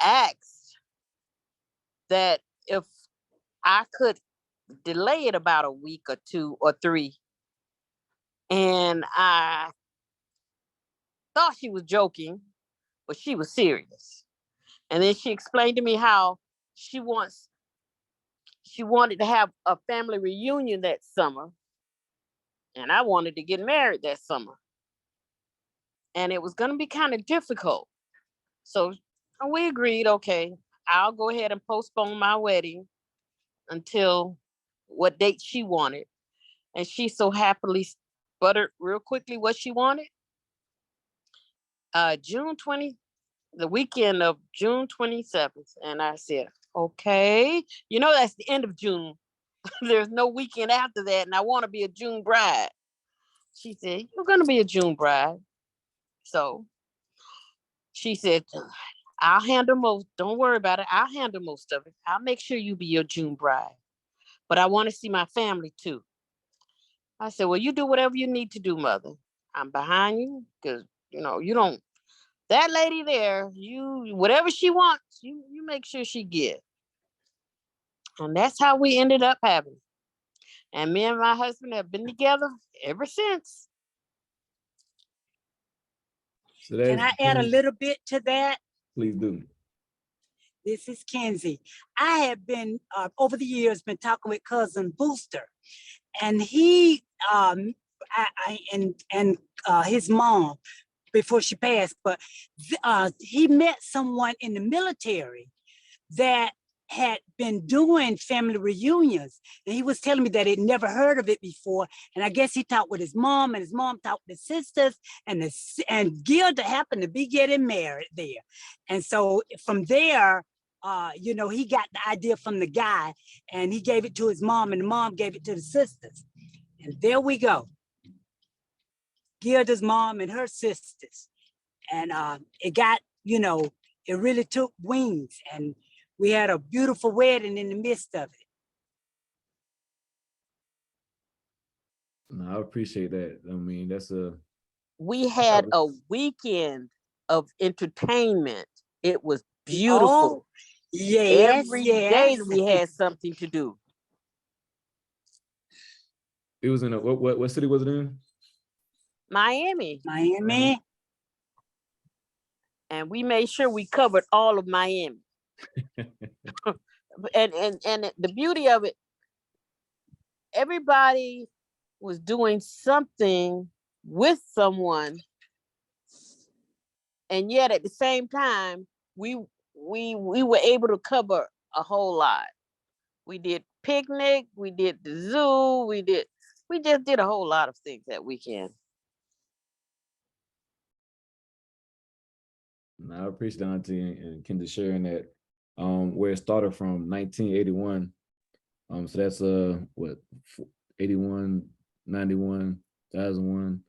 asked that if I could delay it about a week or 2 or 3. And I thought she was joking, but she was serious. And then she explained to me how she wanted to have a family reunion that summer. And I wanted to get married that summer. And it was going to be kind of difficult. So we agreed, okay, I'll go ahead and postpone my wedding until what date she wanted. And she so happily sputtered real quickly what she wanted. June 20, the weekend of June 27th. And I said, okay, that's the end of June. There's no weekend after that. And I want to be a June bride. She said, you're going to be a June bride. So she said, I'll handle most. Don't worry about it. I'll handle most of it. I'll make sure you be your June bride. But I want to see my family too. I said, well, you do whatever you need to do, mother. I'm behind you because, you don't, that lady there, whatever she wants, you make sure she get. And that's how we ended up having. And me and my husband have been together ever since. So can I add a little bit to that? Please do. This is Kenzie. I have been, over the years, been talking with cousin Booster. And he, his mom, before she passed, but he met someone in the military that had been doing family reunions. And he was telling me that he'd never heard of it before. And I guess he talked with his mom, and his mom talked with his sisters, and Gilda happened to be getting married there. And so from there, he got the idea from the guy, and he gave it to his mom, and the mom gave it to the sisters. And there we go. Gilda's mom and her sisters. And it got, it really took wings, and we had a beautiful wedding in the midst of it. No, I appreciate that. I mean, we had a weekend of entertainment. It was beautiful. Oh, yes, Every day we had something to do. It was in what city was it in? Miami. And we made sure we covered all of Miami. and the beauty of it, everybody was doing something with someone, and yet at the same time we were able to cover a whole lot. We did picnic, we did the zoo, we just did a whole lot of things that weekend. I appreciate Auntie and Kendra sharing that. Where it started from 1981. So that's 81, 91, 2001.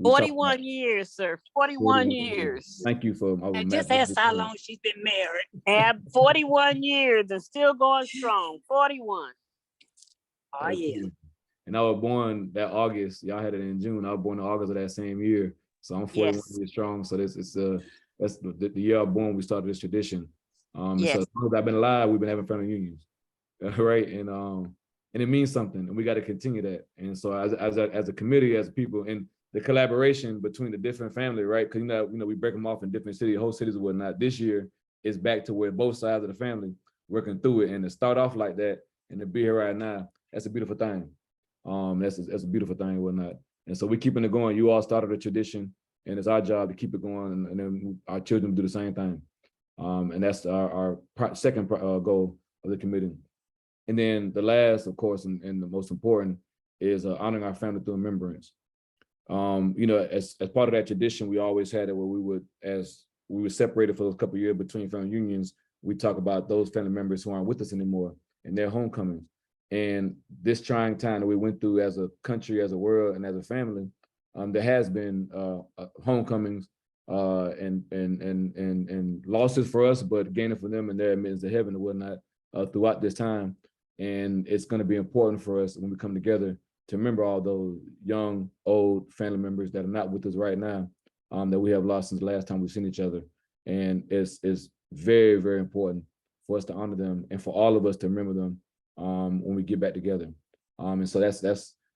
41 years, sir. 41 years. Thank you for. And just ask how long she's been married. 41 years and still going strong. 41. Oh yeah. And I was born that August. Y'all had it in June. I was born in August of that same year. So I'm 41 years strong. So that's the year I was born. We started this tradition. Yes. So as long as I've been alive, we've been having family reunions, right? And it means something, and we got to continue that. And so as a committee, as people, and the collaboration between the different family, right? Because we break them off in different cities, whole cities and whatnot. This year is back to where both sides of the family working through it, and to start off like that and to be here right now, that's a beautiful thing. That's a beautiful thing and whatnot. And so we're keeping it going. You all started a tradition, and it's our job to keep it going, and then our children do the same thing. And that's our second goal of the committee. And then the last, of course, and the most important is honoring our family through remembrance. As part of that tradition, we always had it where we were separated for those couple of years between family unions. We talk about those family members who aren't with us anymore and their homecomings. And this trying time that we went through as a country, as a world, and as a family, there has been homecomings and losses for us, but gaining for them and their admittance to heaven and whatnot throughout this time. And it's going to be important for us when we come together to remember all those young, old family members that are not with us right now, that we have lost since the last time we've seen each other. And it's very, very important for us to honor them and for all of us to remember them when we get back together. And so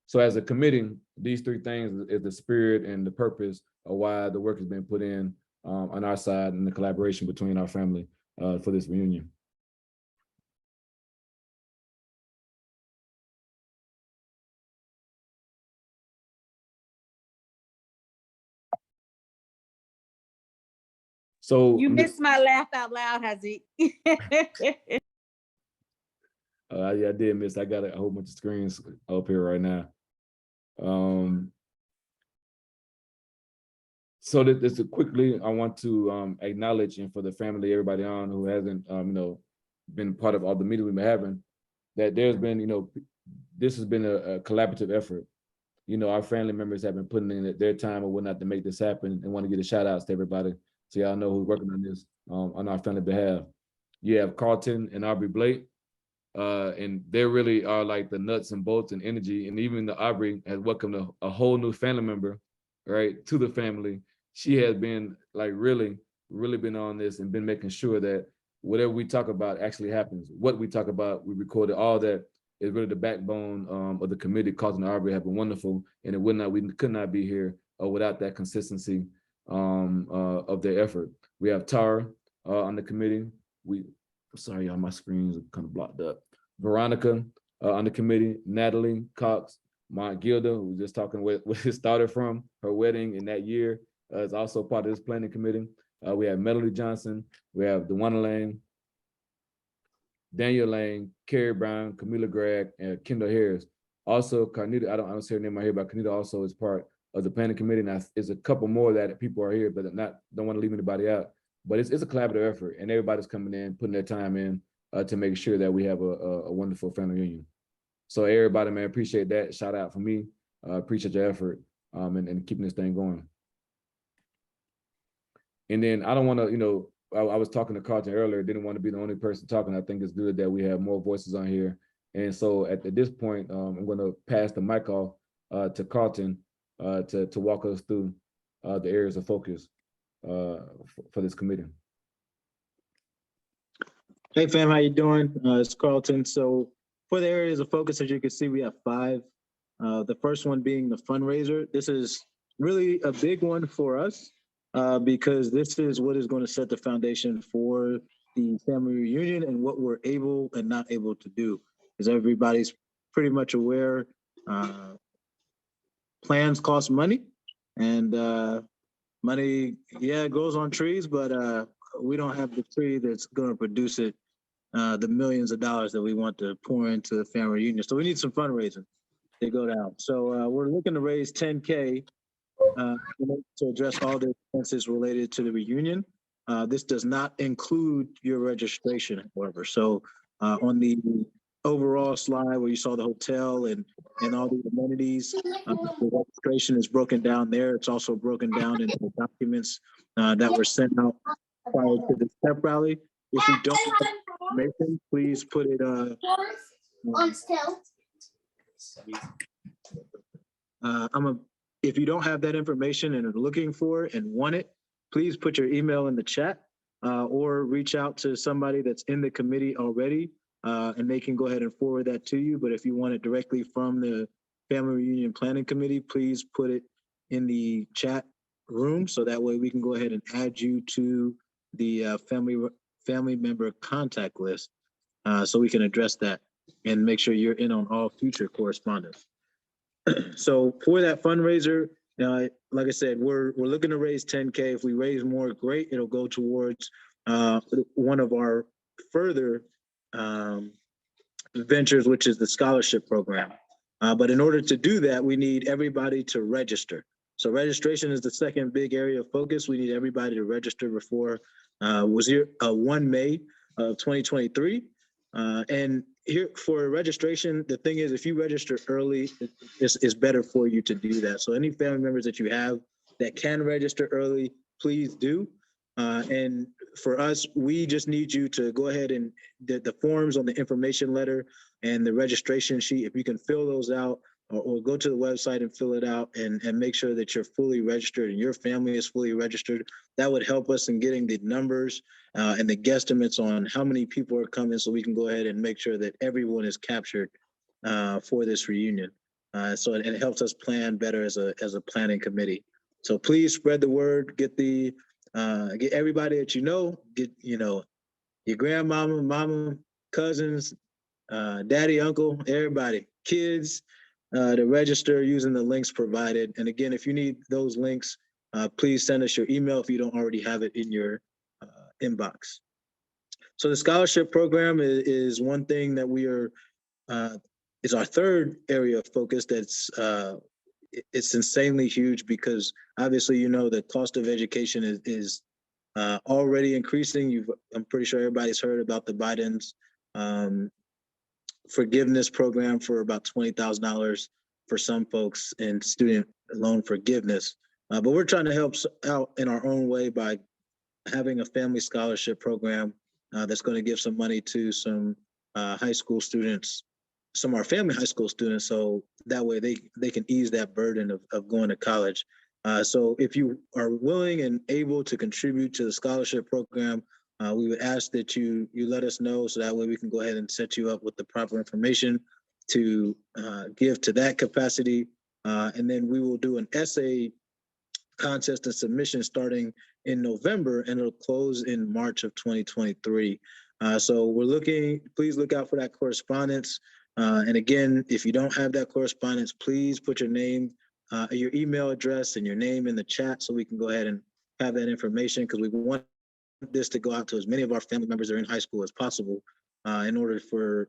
so as a committee, these three things is the spirit and the purpose of why the work has been put in on our side and the collaboration between our family for this reunion. So you missed my laugh out loud, Hazik. Yeah, I did miss. I got a whole bunch of screens up here right now. So that this quickly, I want to acknowledge, and for the family, everybody on who hasn't, been part of all the meetings we've been having, that there's been, this has been a collaborative effort. Our family members have been putting in their time or whatnot to make this happen, and want to give a shout outs to everybody, so y'all know who's working on this on our family behalf. You have Carlton and Aubrey Blake, and they really are like the nuts and bolts and energy. And even the Aubrey has welcomed a whole new family member, right, to the family. She has been like really been on this and been making sure that whatever we talk about actually happens. What we talk about, we recorded. All that is really the backbone of the committee. Carlton and Aubrey have been wonderful, and we could not be here without that consistency of their effort. We have Tara on the committee. Sorry, y'all, my screens are kind of blocked up. Veronica on the committee, Natalie Cox, Mount Gilda, who was just talking where it started from, her wedding in that year, is also part of this planning committee. We have Melody Johnson, we have Dewana Lane, Daniel Lane, Carrie Brown, Camila Gregg, and Kendall Harris. Also, Carnita, I don't see her name right here, but Carnita also is part of the planning committee. Now, there's a couple more that people are here, but don't want to leave anybody out. But it's a collaborative effort, and everybody's coming in, putting their time in to make sure that we have a wonderful family reunion. So everybody, man, appreciate that. Shout out from me. Appreciate your effort and keeping this thing going. And then I don't want to, I was talking to Carlton earlier, didn't want to be the only person talking. I think it's good that we have more voices on here. And so at this point, I'm going to pass the mic off to Carlton to walk us through the areas of focus for this committee. Hey fam, how you doing? It's Carlton. So for the areas of focus, as you can see, we have 5. The first one being the fundraiser. This is really a big one for us because this is what is going to set the foundation for the family reunion and what we're able and not able to do. As everybody's pretty much aware, plans cost money, and money, yeah, grows on trees, but we don't have the tree that's going to produce it, the millions of dollars that we want to pour into the family reunion. So we need some fundraising to go down. So we're looking to raise $10K to address all the expenses related to the reunion. This does not include your registration, however. So on the overall slide where you saw the hotel and all the amenities, the registration is broken down there. It's also broken down into the documents that were sent out prior to the step rally. If you don't have information, please put it if you don't have that information and are looking for it and want it, please put your email in the chat or reach out to somebody that's in the committee already and they can go ahead and forward that to you. But if you want it directly from the Family Reunion Planning Committee, please put it in the chat room so that way we can go ahead and add you to the family member contact list so we can address that and make sure you're in on all future correspondence. So for that fundraiser, like I said, we're looking to raise $10K. If we raise more, great. It'll go towards one of our further ventures, which is the scholarship program. But in order to do that, we need everybody to register. So registration is the second big area of focus. We need everybody to register before 1 May of 2023. And here for registration, the thing is, if you register early, it's better for you to do that. So any family members that you have that can register early, please do. And for us, we just need you to go ahead and the forms on the information letter and the registration sheet, if you can fill those out or go to the website and fill it out and make sure that you're fully registered and your family is fully registered. That would help us in getting the numbers and the guesstimates on how many people are coming, so we can go ahead and make sure that everyone is captured for this reunion. So it helps us plan better as a planning committee. So please spread the word, get everybody that get your grandmama, mama, cousins, daddy, uncle, everybody, kids, to register using the links provided. And again, if you need those links, please send us your email if you don't already have it in your inbox. So the scholarship program is one thing that we are, is our third area of focus. It's insanely huge because obviously, the cost of education is already increasing. I'm pretty sure everybody's heard about the Biden's forgiveness program for about $20,000 for some folks in student loan forgiveness. But we're trying to help out in our own way by having a family scholarship program that's going to give some money to some high school students, some of our family high school students, so that way they can ease that burden of going to college. So if you are willing and able to contribute to the scholarship program, we would ask that you let us know, so that way we can go ahead and set you up with the proper information to give to that capacity. And then we will do an essay contest and submission starting in November, and it'll close in March of 2023. So please look out for that correspondence. And again, if you don't have that correspondence, please put your name, your email address and your name in the chat so we can go ahead and have that information, because we want this to go out to as many of our family members that are in high school as possible, in order for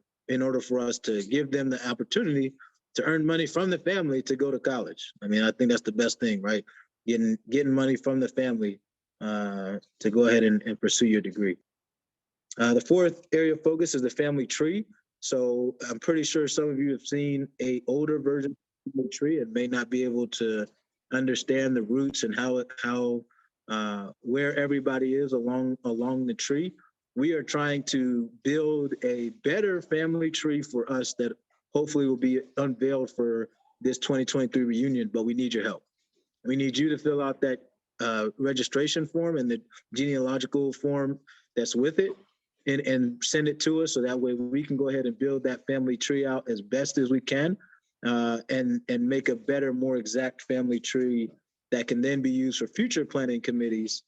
us to give them the opportunity to earn money from the family to go to college. I mean, I think that's the best thing, right? Getting money from the family to go ahead and pursue your degree. The fourth area of focus is the family tree. So I'm pretty sure some of you have seen an older version of the tree and may not be able to understand the roots and where everybody is along the tree. We are trying to build a better family tree for us that hopefully will be unveiled for this 2023 reunion, but we need your help. We need you to fill out that registration form and the genealogical form that's with it, and send it to us, so that way we can go ahead and build that family tree out as best as we can, and make a better, more exact family tree that can then be used for future planning committees,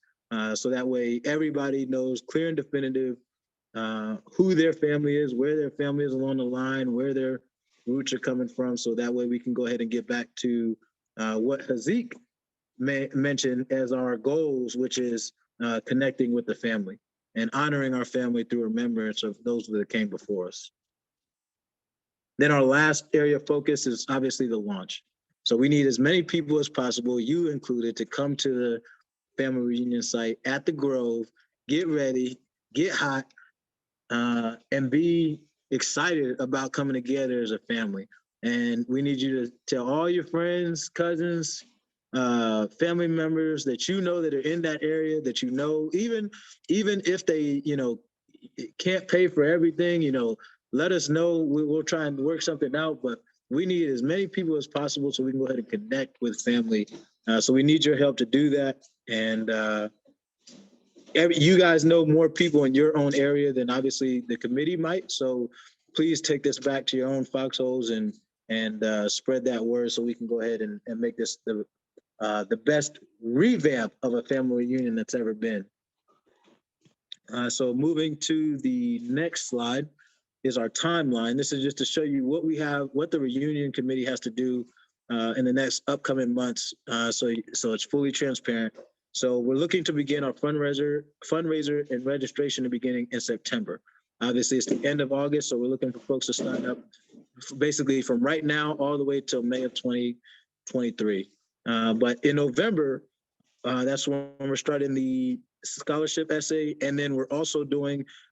so that way everybody knows clear and definitive who their family is, where their family is along the line, where their roots are coming from, so that way we can go ahead and get back to what Hazik mentioned as our goals, which is connecting with the family and honoring our family through remembrance of those that came before us. Then our last area of focus is obviously the launch. So we need as many people as possible, you included, to come to the family reunion site at the Grove, get ready, get hot, and be excited about coming together as a family. And we need you to tell all your friends, cousins, family members that that are in that area, that even if they can't pay for everything, let us know. We'll try and work something out, but we need as many people as possible so we can go ahead and connect with family. So we need your help to do that. And you guys know more people in your own area than obviously the committee might. So please take this back to your own foxholes and spread that word, so we can go ahead and make this the best revamp of a family reunion that's ever been. So moving to the next slide is our timeline. This is just to show you what the reunion committee has to do in the next upcoming months. So it's fully transparent. So we're looking to begin our fundraiser and registration beginning in September. Obviously, it's the end of August, so we're looking for folks to sign up basically from right now all the way till May of 2023. But in November, that's when we're starting the scholarship essay, and then we're also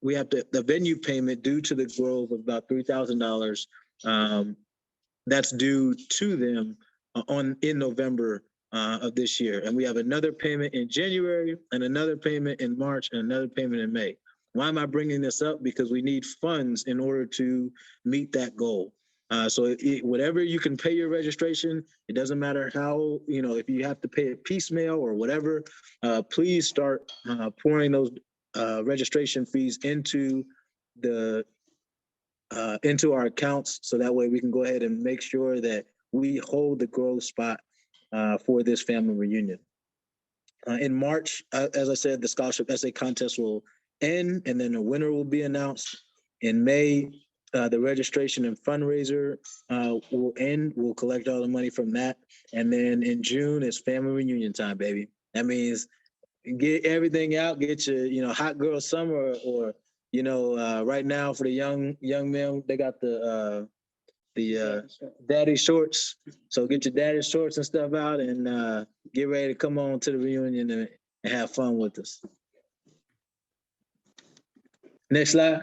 we have the venue payment due to the Grove of about $3,000. That's due to them in November of this year, and we have another payment in January, and another payment in March, and another payment in May. Why am I bringing this up? Because we need funds in order to meet that goal. So whatever you can pay your registration, it doesn't matter how, if you have to pay it piecemeal or whatever, please start pouring those registration fees into our accounts, so that way we can go ahead and make sure that we hold the growth spot for this family reunion. In March, as I said, the scholarship essay contest will end, and then the winner will be announced. In May, the registration and fundraiser will end. We'll collect all the money from that. And then in June, it's family reunion time, baby. That means get everything out, get your, hot girl summer, or, right now for the young men, they got the daddy shorts. So get your daddy shorts and stuff out, and get ready to come on to the reunion and have fun with us. Next slide.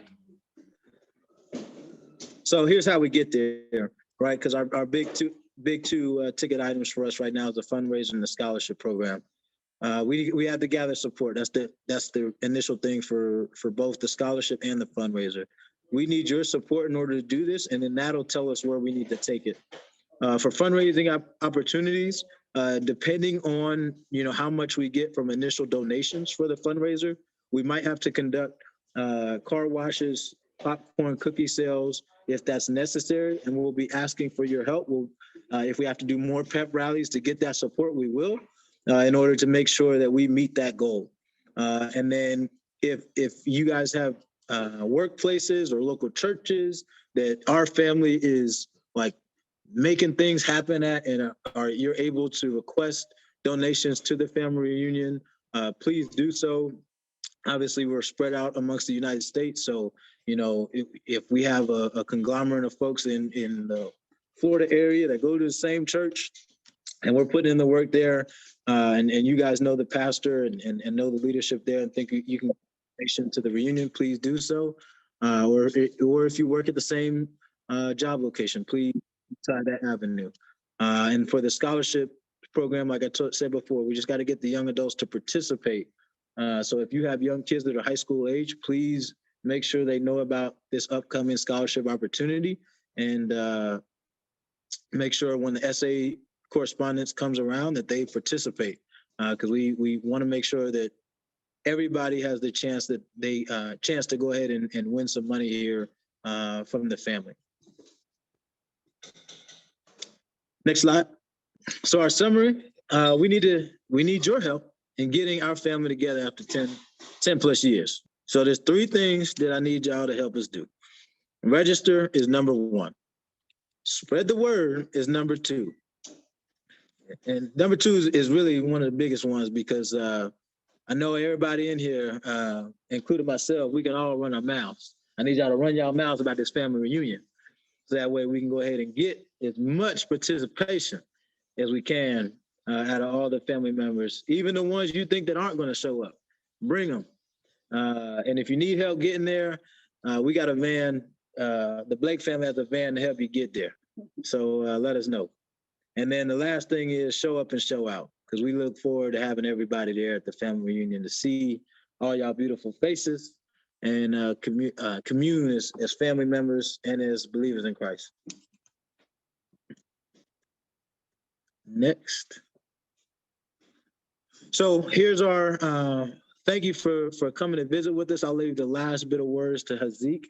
So here's how we get there, right? Because our big two ticket items for us right now is the fundraiser and the scholarship program. We have to gather support. That's the initial thing for both the scholarship and the fundraiser. We need your support in order to do this, and then that'll tell us where we need to take it. For fundraising opportunities, depending on how much we get from initial donations for the fundraiser, we might have to conduct car washes, popcorn, cookie sales, if that's necessary, and we'll be asking for your help. If we have to do more pep rallies to get that support, we will, in order to make sure that we meet that goal. And then if you guys have workplaces or local churches that our family is like making things happen at, and you're able to request donations to the family reunion, please do so. Obviously, we're spread out amongst the United States, so if we have a conglomerate of folks in the Florida area that go to the same church, and we're putting in the work there, and you guys know the pastor and know the leadership there, and think you can donation to the reunion, please do so. Or if you work at the same job location, please try that avenue. And for the scholarship program, like I said before, we just got to get the young adults to participate. So if you have young kids that are high school age, please make sure they know about this upcoming scholarship opportunity, and make sure when the essay correspondence comes around that they participate, because we want to make sure that everybody has the chance to go ahead and win some money here from the family. Next slide. So our summary, we need your help in getting our family together after 10 plus years. So there's 3 things that I need y'all to help us do. Register is number 1. Spread the word is number 2. And number 2 is really one of the biggest ones, because I know everybody in here, including myself, we can all run our mouths. I need y'all to run y'all mouths about this family reunion, so that way we can go ahead and get as much participation as we can out of all the family members, even the ones you think that aren't going to show up. Bring them. And if you need help getting there, we got a van. The Blake family has a van to help you get there. So let us know. And then the last thing is show up and show out, because we look forward to having everybody there at the family reunion to see all y'all beautiful faces and commune as family members and as believers in Christ. Next. So here's our thank you for coming to visit with us. I'll leave the last bit of words to Hazik.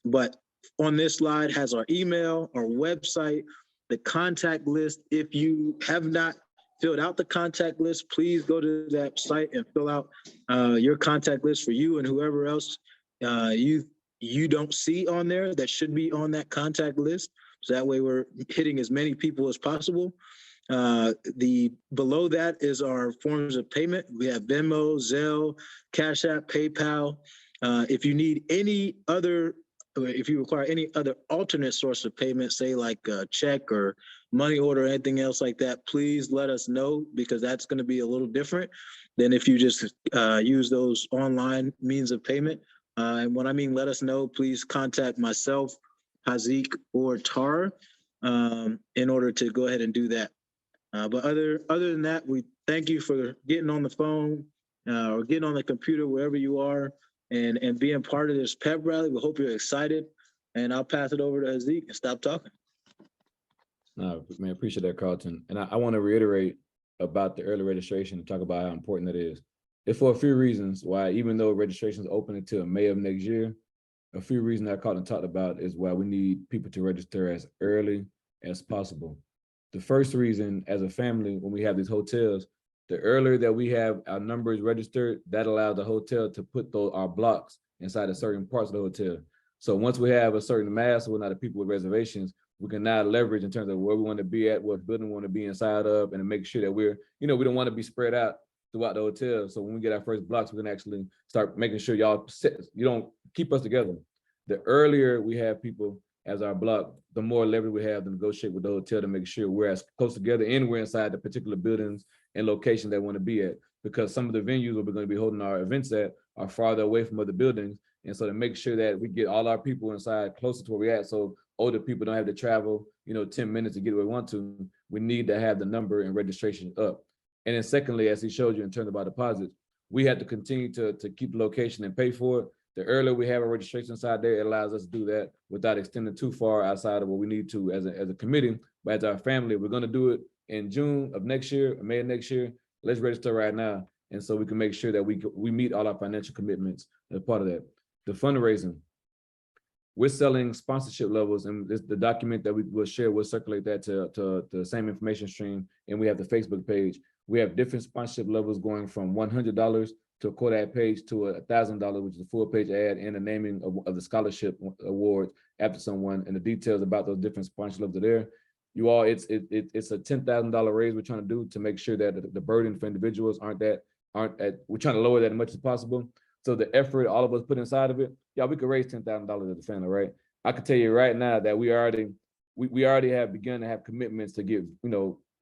But on this slide has our email, our website, the contact list. If you have not filled out the contact list, please go to that site and fill out your contact list for you and whoever else you don't see on there that should be on that contact list. So that way we're hitting as many people as possible. Below that is our forms of payment. We have Venmo, Zelle, Cash App, PayPal. If you need if you require any other alternate source of payment, say like a check or money order or anything else like that, please let us know, because that's going to be a little different than if you just use those online means of payment. And when I mean let us know, please contact myself, Hazik, or Tara in order to go ahead and do that. But other than that, we thank you for getting on the phone or getting on the computer, wherever you are, and being part of this pep rally. We hope you're excited and I'll pass it over to Zeke and stop talking. No, man, appreciate that, Carlton. And I want to reiterate about the early registration and talk about how important that is. It's for a few reasons why, even though registration is open until May of next year, a few reasons that Carlton talked about is why we need people to register as early as possible. The first reason, as a family, when we have these hotels, the earlier that we have our numbers registered, that allows the hotel to put our blocks inside of certain parts of the hotel. So once we have a certain mass of the people with reservations, we can now leverage in terms of where we want to be at, what building we want to be inside of, and to make sure that we're, we don't want to be spread out throughout the hotel. So when we get our first blocks, we can actually start making sure you don't keep us together. The earlier we have people as our block, the more leverage we have to negotiate with the hotel to make sure we're as close together and we're inside the particular buildings and location they want to be at. Because some of the venues where we're going to be holding our events at are farther away from other buildings. And so to make sure that we get all our people inside closer to where we're at, so older people don't have to travel, 10 minutes to get where we want to, we need to have the number and registration up. And then secondly, as he showed you in terms of our deposits, we have to continue to keep the location and pay for it. The earlier we have a registration inside there, it allows us to do that without extending too far outside of what we need to as a committee. But as our family, we're going to do it in June of next year, or May of next year. Let's register right now. And so we can make sure that we meet all our financial commitments as part of that. The fundraising, we're selling sponsorship levels, and the document that we will share, we'll circulate that to the same information stream. And we have the Facebook page. We have different sponsorship levels going from $100 to a quarter ad page to $1,000, which is a full page ad and the naming of the scholarship award after someone, and the details about those different sponsorship levels are there. You all, it's a $10,000 raise we're trying to do to make sure that the burden for individuals we're trying to lower that as much as possible. So the effort all of us put inside of it, we could raise $10,000 as a family, right? I can tell you right now that we already have begun to have commitments to get,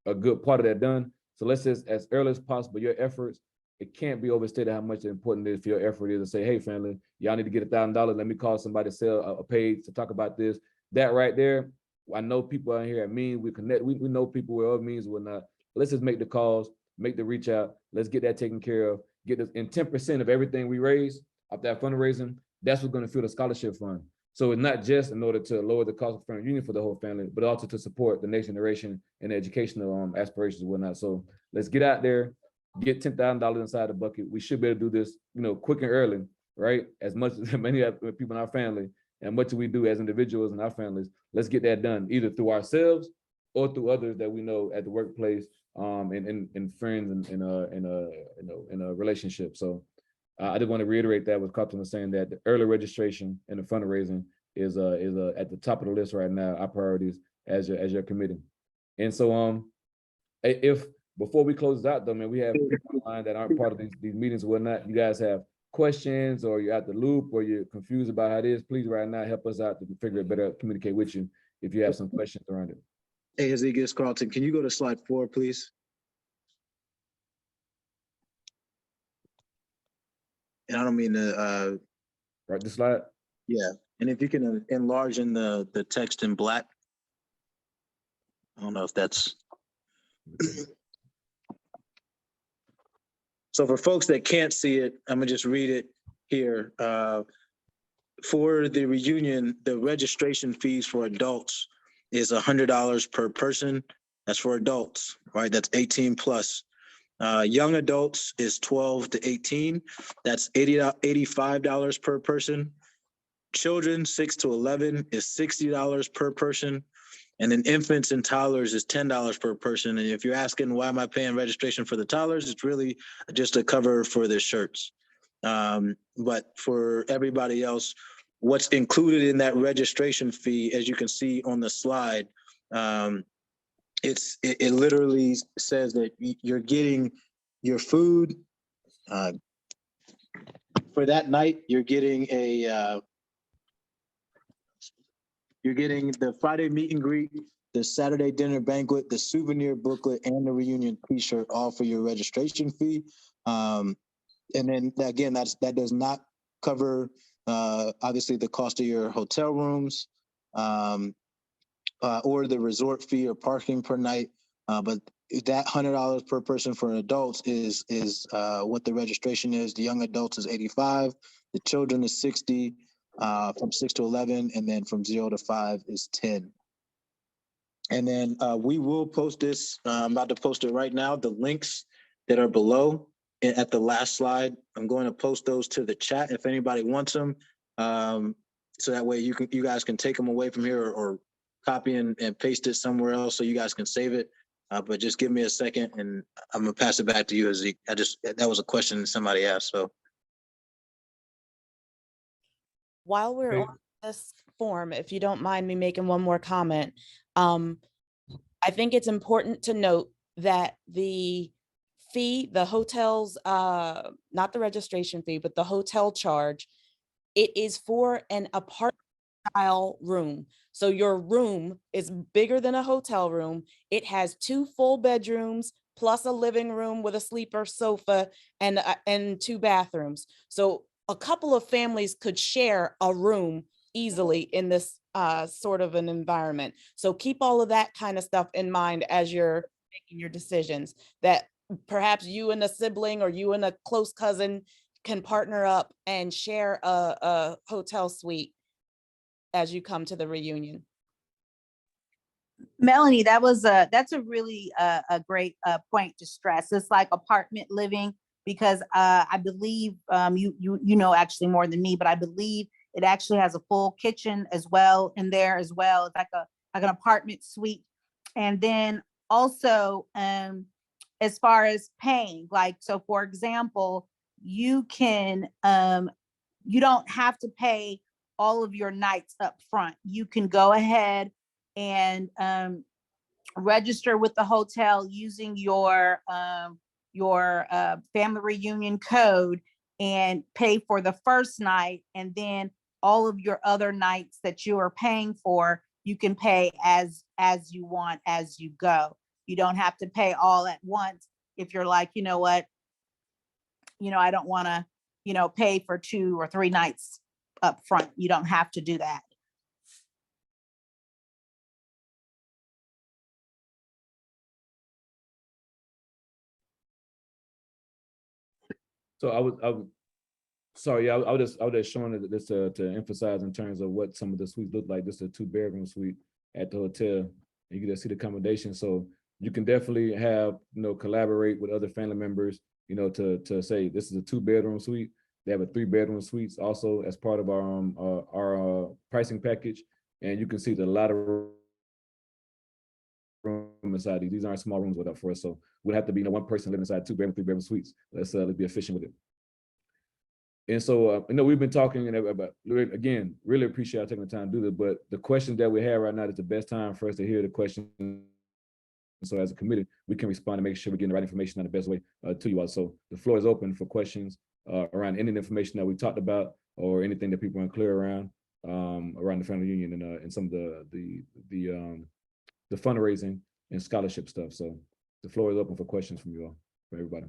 a good part of that done. So let's just, as early as possible, your efforts, it can't be overstated how much important it is for your effort is to say, hey, family, y'all need to get $1,000. Let me call somebody to sell a page to talk about this. That right there, I know people out here at Means, we connect, we know people where other Means will not. Let's just make the calls, make the reach out. Let's get that taken care of. Get this, and 10% of everything we raise off that fundraising, that's what's going to fuel the scholarship fund. So it's not just in order to lower the cost of family union for the whole family, but also to support the next generation and educational aspirations and whatnot. So let's get out there, get $10,000 inside the bucket. We should be able to do this, quick and early, right? As much as many people in our family, and much as we do as individuals and our families, let's get that done either through ourselves or through others that we know at the workplace, and friends and in a relationship. So I just want to reiterate that what Carlton was saying, that the early registration and the fundraising is at the top of the list right now, our priorities as your committee. And so if before we close this out though, man, we have people online that aren't part of these meetings or whatnot. You guys have questions or you're at the loop or you're confused about how it is, please right now help us out to figure it better, communicate with you if you have some questions around it. Hey, Ezekiel Carlton, can you go to slide 4, please? And I don't mean to Right, the slide. yeah, and if you can enlarge in the text in black. I don't know if that's so for folks that can't see it, I'm gonna just read it here. For the reunion, the registration fees for adults is $100 per person. That's for adults, right? That's 18 plus. Young adults is 12 to 18. That's $85 per person. Children 6 to 11 is $60 per person. And then infants and toddlers is $10 per person. And if you're asking why am I paying registration for the toddlers, it's really just a cover for the shirts. But for everybody else, what's included in that registration fee, as you can see on the slide, it literally says that you're getting your food for that night. You're getting the Friday meet and greet, the Saturday dinner banquet, the souvenir booklet, and the reunion T-shirt, all for your registration fee. And then again, that does not cover obviously the cost of your hotel rooms or the resort fee or parking per night. But that $100 per person for adults is what the registration is. The young adults is $85, the children is $60, from 6 to 11, and then from 0 to 5 is 10. And then we will post this. I'm about to post it right now. The links that are below at the last slide, I'm going to post those to the chat if anybody wants them. So that way you guys can take them away from here or copy and paste it somewhere else so you guys can save it. But just give me a second and I'm gonna pass it back to you, Zeke. That was a question that somebody asked. So While we're Okay. on this form, if you don't mind me making one more comment, I think it's important to note that the fee, the hotel's, not the registration fee, but the hotel charge, it is for an apartment style room. So your room is bigger than a hotel room. It has 2 full bedrooms plus a living room with a sleeper sofa and 2 bathrooms. So a couple of families could share a room easily in this sort of an environment. So keep all of that kind of stuff in mind as you're making your decisions, that perhaps you and a sibling or you and a close cousin can partner up and share a hotel suite as you come to the reunion. Melanie, that's a really a great point to stress. It's like apartment living because I believe you know actually more than me, but I believe it actually has a full kitchen as well in there as well. It's like an apartment suite. And then also as far as paying, like, so for example, you can you don't have to pay all of your nights up front. You can go ahead and register with the hotel using your family reunion code and pay for the first night, and then all of your other nights that you are paying for, you can pay as you want as you go. You don't have to pay all at once if you're like, you know what, I don't want to, pay for 2 or 3 nights up front. You don't have to do that. So I was sorry, yeah, I was just showing it this to emphasize in terms of what some of the suites look like. This is a 2-bedroom suite at the hotel. You can just see the accommodation. So you can definitely have, collaborate with other family members, to say this is a 2-bedroom suite. They have a 3-bedroom suites also as part of our pricing package. And you can see that a lot of room inside these. These aren't small rooms with up for us. So we'd have to be, one person living inside 2-bedroom, 3-bedroom suites. Let's be efficient with it. And so, we've been talking about, again, really appreciate you taking the time to do this, but the question that we have right now is the best time for us to hear the question. So as a committee, we can respond and make sure we're getting the right information in the best way to you all. So the floor is open for questions around any information that we talked about or anything that people are unclear around the family union and some of the fundraising and scholarship stuff. So the floor is open for questions from you all, for everybody.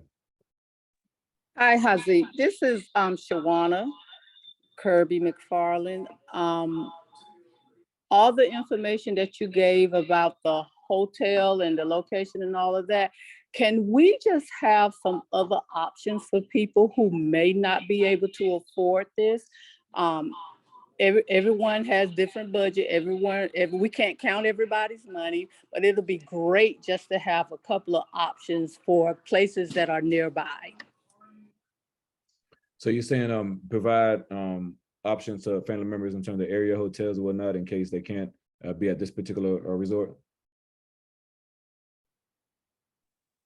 Hi, Haziq. This is Shawana Kirby McFarland. All the information that you gave about the hotel and the location and all of that, can we just have some other options for people who may not be able to afford this? Everyone has different budget. We can't count everybody's money, but it'll be great just to have a couple of options for places that are nearby. So you're saying provide options to family members in terms of area hotels or whatnot in case they can't be at this particular resort?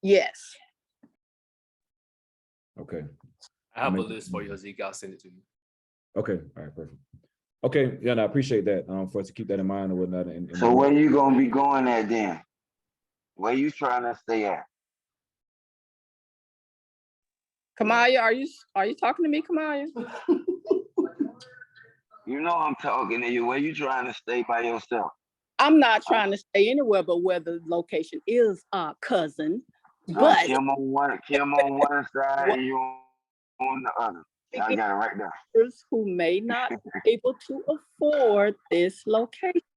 Yes. Okay. I have a list for you, Zeke. I'll send it to you. Okay. All right. Perfect. Okay. Yeah, no, I appreciate that for us to keep that in mind or whatnot. So where you gonna be going at then? Where you trying to stay at? Kamaya, are you talking to me, Kamaya? You know I'm talking to you. Where you trying to stay by yourself? I'm not trying to stay anywhere but where the location is, cousin. But Kim on one side and you on the other. I got it right there. who may not be able to afford this location.